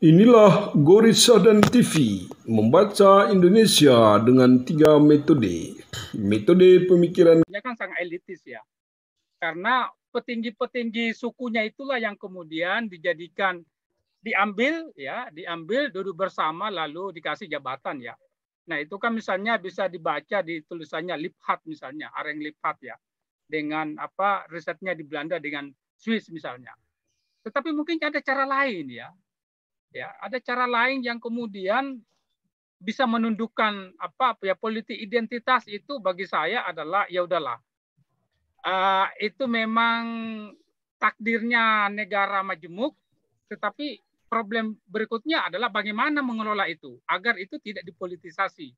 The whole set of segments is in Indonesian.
Inilah Gorissa dan TV, membaca Indonesia dengan 3 metode. Metode pemikiran kan sangat elitis ya. Karena petinggi-petinggi sukunya itulah yang kemudian diambil duduk bersama lalu dikasih jabatan ya. Nah, itu kan misalnya bisa dibaca di tulisannya Liphart misalnya, Areng Liphart ya. Dengan apa risetnya di Belanda dengan Swiss misalnya. Tetapi mungkin ada cara lain ya. Ya, ada cara lain yang kemudian bisa menundukkan politik identitas itu bagi saya adalah ya udahlah. Itu memang takdirnya negara majemuk, tetapi problem berikutnya adalah bagaimana mengelola itu agar itu tidak dipolitisasi.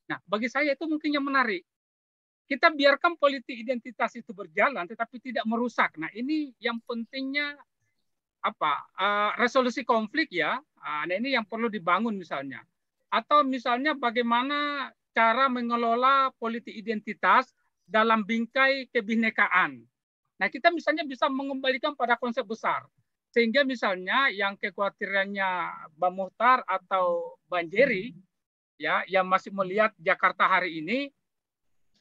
Nah, bagi saya itu mungkin yang menarik. Kita biarkan politik identitas itu berjalan, tetapi tidak merusak. Nah, ini yang pentingnya resolusi konflik ya. Nah, ini yang perlu dibangun misalnya. Atau misalnya bagaimana cara mengelola politik identitas dalam bingkai kebinekaan. Nah, kita misalnya bisa mengembalikan pada konsep besar. Sehingga misalnya yang kekhawatirannya Bang Muhtar atau Bang Jerry ya yang masih melihat Jakarta hari ini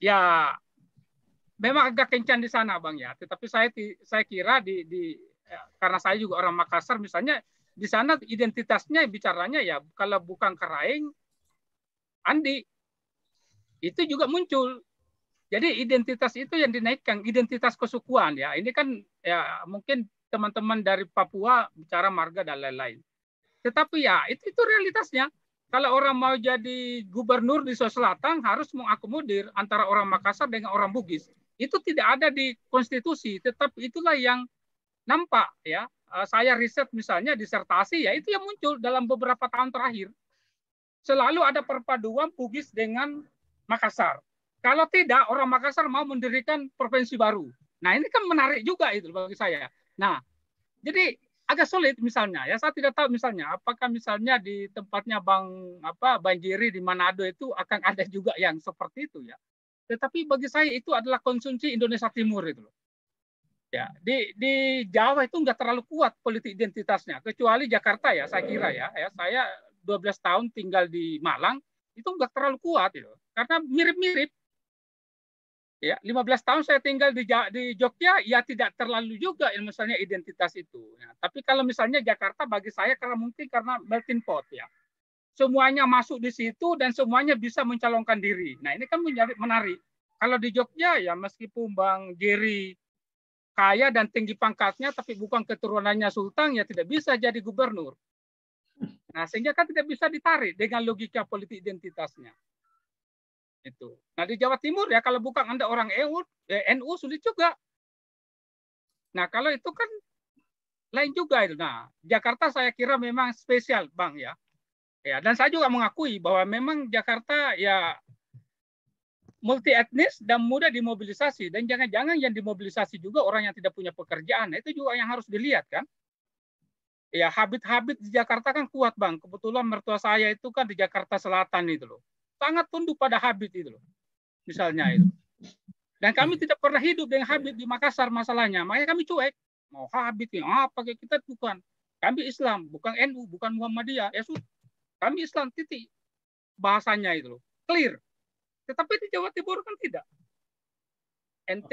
ya memang agak kencang di sana Bang ya. Tetapi saya kira karena saya juga orang Makassar misalnya di sana identitasnya bicaranya ya kalau bukan Karaing Andi itu juga muncul. Jadi identitas itu yang dinaikkan, identitas kesukuan ya. Ini kan ya mungkin teman-teman dari Papua bicara marga dan lain-lain. Tetapi ya itu realitasnya. Kalau orang mau jadi gubernur di Sulawesi Selatan harus mengakomodir antara orang Makassar dengan orang Bugis. Itu tidak ada di konstitusi, tetapi itulah yang nampak ya. Saya riset misalnya disertasi ya itu yang muncul dalam beberapa tahun terakhir. Selalu ada perpaduan Bugis dengan Makassar. Kalau tidak, orang Makassar mau mendirikan provinsi baru. Nah, ini kan menarik juga itu bagi saya. Nah, jadi agak sulit misalnya ya. Saya tidak tahu misalnya apakah misalnya di tempatnya Bang Jerry di Manado itu akan ada juga yang seperti itu ya. Tetapi bagi saya itu adalah konsumsi Indonesia Timur itu loh. Ya, di Jawa itu nggak terlalu kuat politik identitasnya, kecuali Jakarta ya, saya kira ya. Saya 12 tahun tinggal di Malang, itu nggak terlalu kuat itu. Karena mirip-mirip. Ya, 15 tahun saya tinggal di Jogja, ya tidak terlalu juga misalnya identitas itu. Ya, tapi kalau misalnya Jakarta bagi saya karena melting pot ya. Semuanya masuk di situ dan semuanya bisa mencalonkan diri. Nah, ini kan menjadi menarik. Kalau di Jogja ya meskipun Bang Jerry kaya dan tinggi pangkatnya, tapi bukan keturunannya sultan, ya tidak bisa jadi gubernur. Nah, sehingga kan tidak bisa ditarik dengan logika politik identitasnya. Itu. Nah, di Jawa Timur ya kalau bukan Anda orang NU sulit juga. Nah, kalau itu kan lain juga itu. Nah, Jakarta saya kira memang spesial, Bang ya. Ya, dan saya juga mengakui bahwa memang Jakarta ya multi etnis dan mudah dimobilisasi, dan jangan-jangan yang dimobilisasi juga orang yang tidak punya pekerjaan. Nah, itu juga yang harus dilihat kan. Ya, habit-habit di Jakarta kan kuat Bang. Kebetulan mertua saya itu kan di Jakarta Selatan itu loh. Sangat tunduk pada habit itu loh. Misalnya itu. Dan kami tidak pernah hidup dengan habit di Makassar masalahnya. Makanya kami cuek. Mau habit ya apa kita bukan. Kami Islam, bukan NU, bukan Muhammadiyah. Ya sudah. Kami Islam titik. Bahasanya itu loh. Clear. Tetapi di Jawa Timur kan tidak. NT,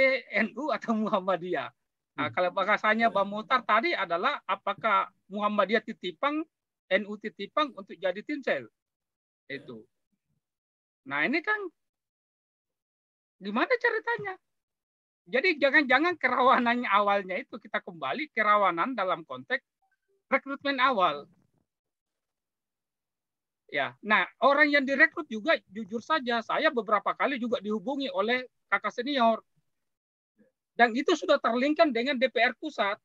NU atau Muhammadiyah. Nah, kalau bahasanya Bang Muhtar tadi adalah apakah Muhammadiyah titipang, NU titipang untuk jadi timsel. Itu. Nah, ini kan gimana ceritanya? Jadi jangan-jangan kerawanannya awalnya itu kita kembali kerawanan dalam konteks rekrutmen awal. Ya, nah orang yang direkrut juga jujur saja saya beberapa kali juga dihubungi oleh kakak senior. Dan itu sudah terlinkkan dengan DPR pusat.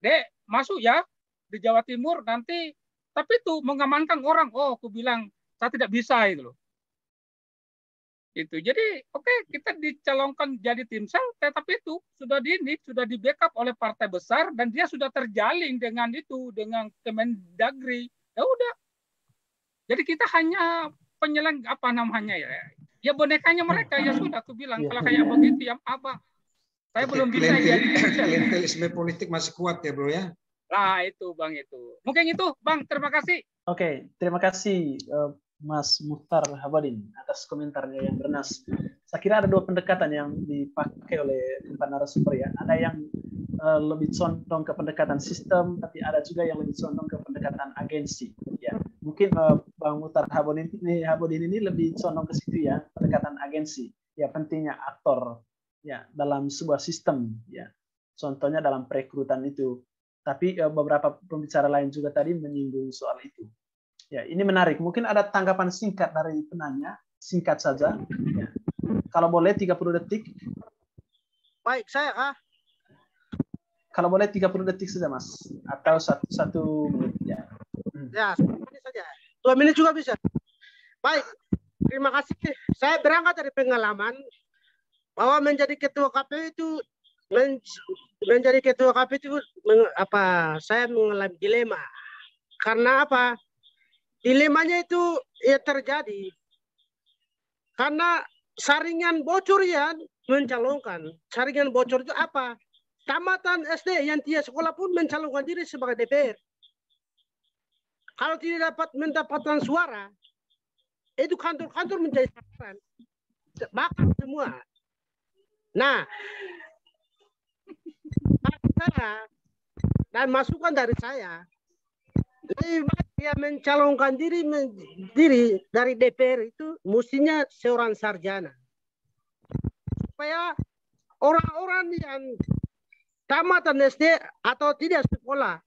Dek, masuk ya di Jawa Timur nanti, tapi itu mengamankan orang. Oh, aku bilang saya tidak bisa itu loh. Itu. Jadi, oke, kita dicalonkan jadi timsel, tetapi itu sudah di backup oleh partai besar dan dia sudah terjalin dengan itu, dengan Kemendagri. Ya udah. Jadi kita hanya apa namanya ya? Ya bonekanya mereka ya sudah aku bilang kalau kayak begitu ya apa? Saya belum bisa jadi klientelisme politik masih kuat ya bro ya. Nah, itu Bang itu. Mungkin itu Bang, terima kasih. Oke, terima kasih Mas Muhtar Habadin atas komentarnya yang bernas. Saya kira ada dua pendekatan yang dipakai oleh para narasumber ya. Ada yang lebih condong ke pendekatan sistem, tapi ada juga yang lebih condong ke pendekatan agensi. Ya, mungkin Bang Muhtar Habadin ini lebih condong ke situ ya, pendekatan agensi. Ya, pentingnya aktor ya dalam sebuah sistem ya. Contohnya dalam perekrutan itu. Tapi beberapa pembicara lain juga tadi menyinggung soal itu. Ya, ini menarik. Mungkin ada tanggapan singkat dari penanya, singkat saja. Ya. Kalau boleh 30 detik. Baik, saya Kalau boleh 30 detik saja, Mas. Atau satu menit ya. Ya, 1 menit saja. 2 menit juga bisa. Baik, terima kasih. Saya berangkat dari pengalaman bahwa menjadi ketua KPU itu menjadi ketua KPU itu saya mengalami dilema. Karena apa? Dilemanya itu ya terjadi karena saringan bocor yang mencalonkan. Saringan bocor itu apa? Tamatan SD yang tidak sekolah pun mencalonkan diri sebagai DPR. Kalau tidak dapat mendapatkan suara, itu kantor-kantor menjadi sasaran. Bakar semua. Nah, saya dan masukan dari saya, lebih baik dia mencalonkan diri dari DPR itu mestinya seorang sarjana. Supaya orang-orang yang tamatan SD atau tidak sekolah,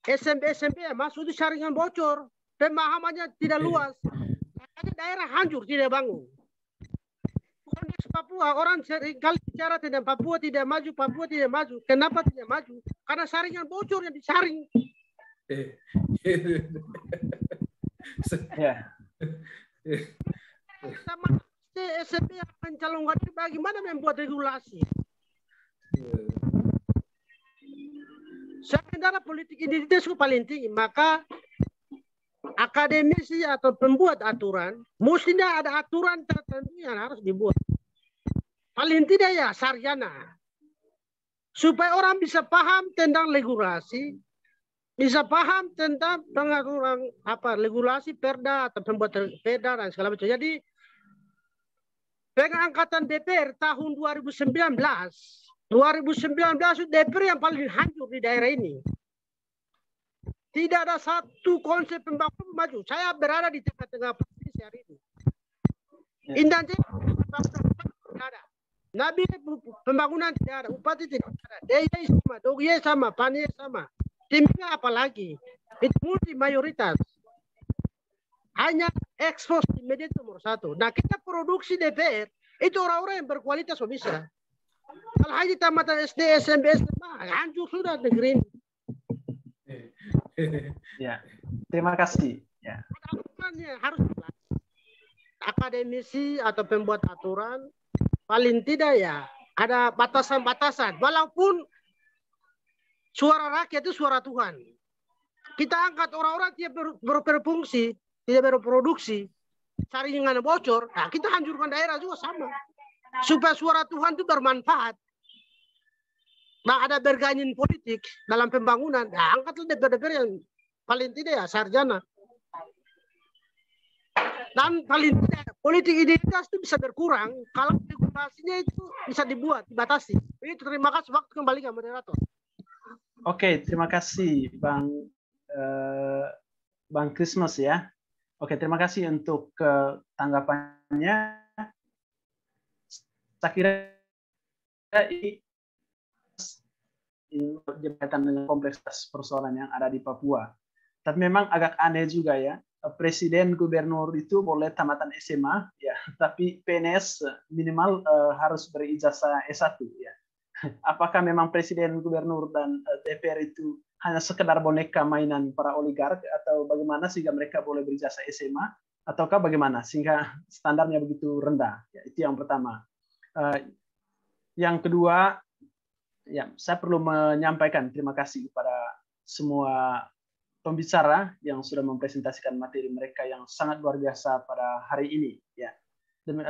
SMP masuk di saringan bocor, pemahamannya tidak luas. Makanya daerah hancur, tidak bangun. Konteks Papua, orang seringkali bicara tentang Papua tidak maju. Kenapa tidak maju? Karena saringan bocor yang disaring. Ya. Sama SMP yang mencalonkan diri, bagaimana membuat regulasi? Sementara politik identitas itu paling tinggi, maka akademisi atau pembuat aturan, mestinya ada aturan tertentu yang harus dibuat. Paling tidak ya sarjana. Supaya orang bisa paham tentang regulasi, bisa paham tentang pengaturan regulasi perda atau pembuat perda dan segala macam. Jadi pengangkatan DPR tahun 2019 itu DPR yang paling hancur di daerah ini. Tidak ada satu konsep pembangunan maju. Saya berada di tengah-tengah provinsi hari ini. Indan tidak ada. Nabi pembangunan tidak ada. Upati tidak ada. DIY sama, Dogiye sama, Paniye sama. Timnya apalagi. Itu multi mayoritas. Hanya ekspos di media nomor 1. Nah, kita produksi DPR itu orang-orang yang berkualitas bisa. Kalau hanya tamatan SD, SMP, SMA, hancur sudah negeri ini. Ya, terima kasih. Ya. Harus akademisi atau pembuat aturan paling tidak ya ada batasan-batasan. Walaupun suara rakyat itu suara Tuhan. Kita angkat orang-orang tidak berfungsi, tidak berproduksi, saringan bocor. Nah, kita hancurkan daerah juga sama. Supaya suara Tuhan itu bermanfaat. Nah, ada berganyin politik dalam pembangunan. Nah, angkatlah DPR yang paling tidak ya sarjana. Dan paling tidak politik identitas itu bisa berkurang kalau regulasinya itu bisa dibuat, dibatasi. Ini terima kasih, waktu kembali ke moderator. Oke, terima kasih Bang Christmas ya. Oke, terima kasih untuk tanggapannya. Saya kira ini berkaitan dengan kompleksitas persoalan yang ada di Papua. Tapi memang agak aneh juga ya. Presiden, gubernur itu boleh tamatan SMA, ya, tapi PNS minimal harus berijazah S1, ya. Apakah memang presiden, gubernur, dan DPR itu hanya sekedar boneka mainan para oligark, atau bagaimana sehingga mereka boleh berijazah SMA, ataukah bagaimana sehingga standarnya begitu rendah? Ya, itu yang pertama. Yang kedua, ya, saya perlu menyampaikan terima kasih kepada semua pembicara yang sudah mempresentasikan materi mereka yang sangat luar biasa pada hari ini. Ya. Dan,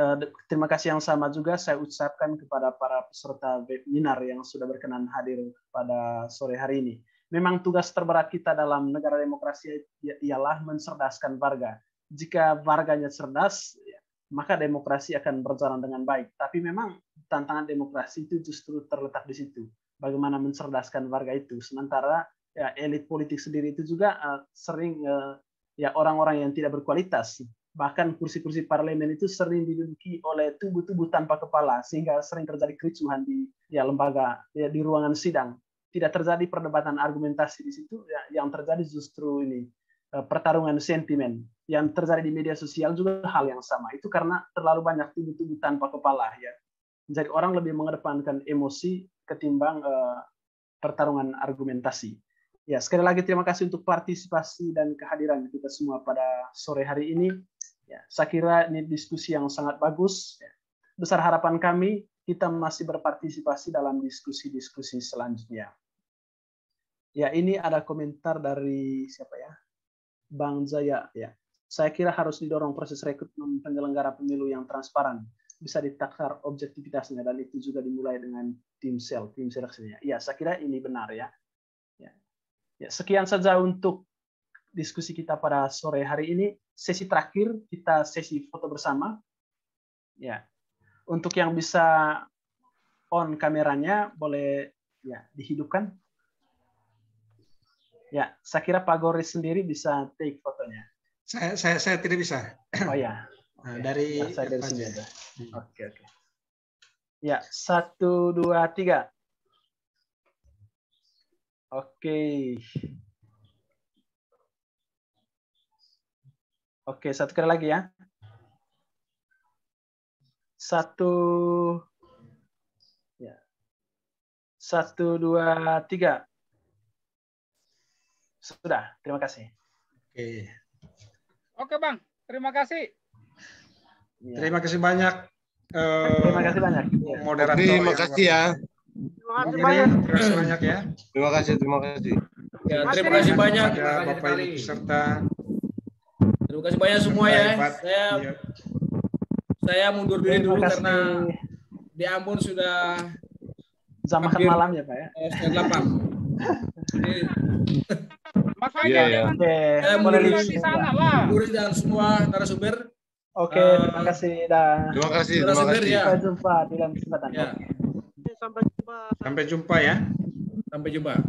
terima kasih yang sama juga saya ucapkan kepada para peserta webinar yang sudah berkenan hadir pada sore hari ini. memang tugas terberat kita dalam negara demokrasi ialah mencerdaskan warga. Jika warganya cerdas, maka demokrasi akan berjalan dengan baik. Tapi memang tantangan demokrasi itu justru terletak di situ. Bagaimana mencerdaskan warga itu. Sementara ya, elit politik sendiri itu juga sering ya orang-orang yang tidak berkualitas. Bahkan kursi-kursi parlemen itu sering diduduki oleh tubuh-tubuh tanpa kepala, sehingga sering terjadi kericuhan di ya, lembaga, ya, di ruangan sidang. Tidak terjadi perdebatan argumentasi di situ, ya, yang terjadi justru ini pertarungan sentimen. Yang terjadi di media sosial juga hal yang sama. Itu karena terlalu banyak tubuh-tubuh tanpa kepala. Ya. Jadi orang lebih mengedepankan emosi ketimbang pertarungan argumentasi. Ya, sekali lagi terima kasih untuk partisipasi dan kehadiran kita semua pada sore hari ini. Ya, saya kira ini diskusi yang sangat bagus. Ya. Besar harapan kami kita masih berpartisipasi dalam diskusi-diskusi selanjutnya. Ya, ini ada komentar dari siapa ya? Bang Jaya. Ya, saya kira harus didorong proses rekrutmen penyelenggara pemilu yang transparan, bisa ditakar objektivitasnya, dan itu juga dimulai dengan tim seleksinya. Ya, saya kira ini benar ya. Ya, sekian saja untuk diskusi kita pada sore hari ini. Sesi terakhir kita sesi foto bersama. Ya, untuk yang bisa on kameranya boleh ya dihidupkan. Ya, saya kira Pak Goris sendiri bisa take fotonya. Saya tidak bisa. Oh ya. Nah, dari ya, saya dari sini aja. Oke. Ya, 1, 2, 3. Oke, satu kali lagi ya. 1, 2, 3. Sudah, terima kasih. Oke Bang, terima kasih. Ya. Terima kasih banyak. Terima kasih banyak. Moderator. Terima kasih ya. Terima kasih banyak. Terima kasih banyak ya. Terima kasih. Ya, terima kasih banyak kepada Bapak Ibu peserta. Terima kasih banyak semua ya. Saya mundur dulu karena di Ambon sudah jam makan malam ya Pak ya. Setengah 8. Makanya saya boleh di sana lah. Guru dan semua narasumber. Oke, terima kasih dan Terima kasih. sampai jumpa di lain kesempatan. Ya. Sampai jumpa. Sampai jumpa ya. Sampai jumpa.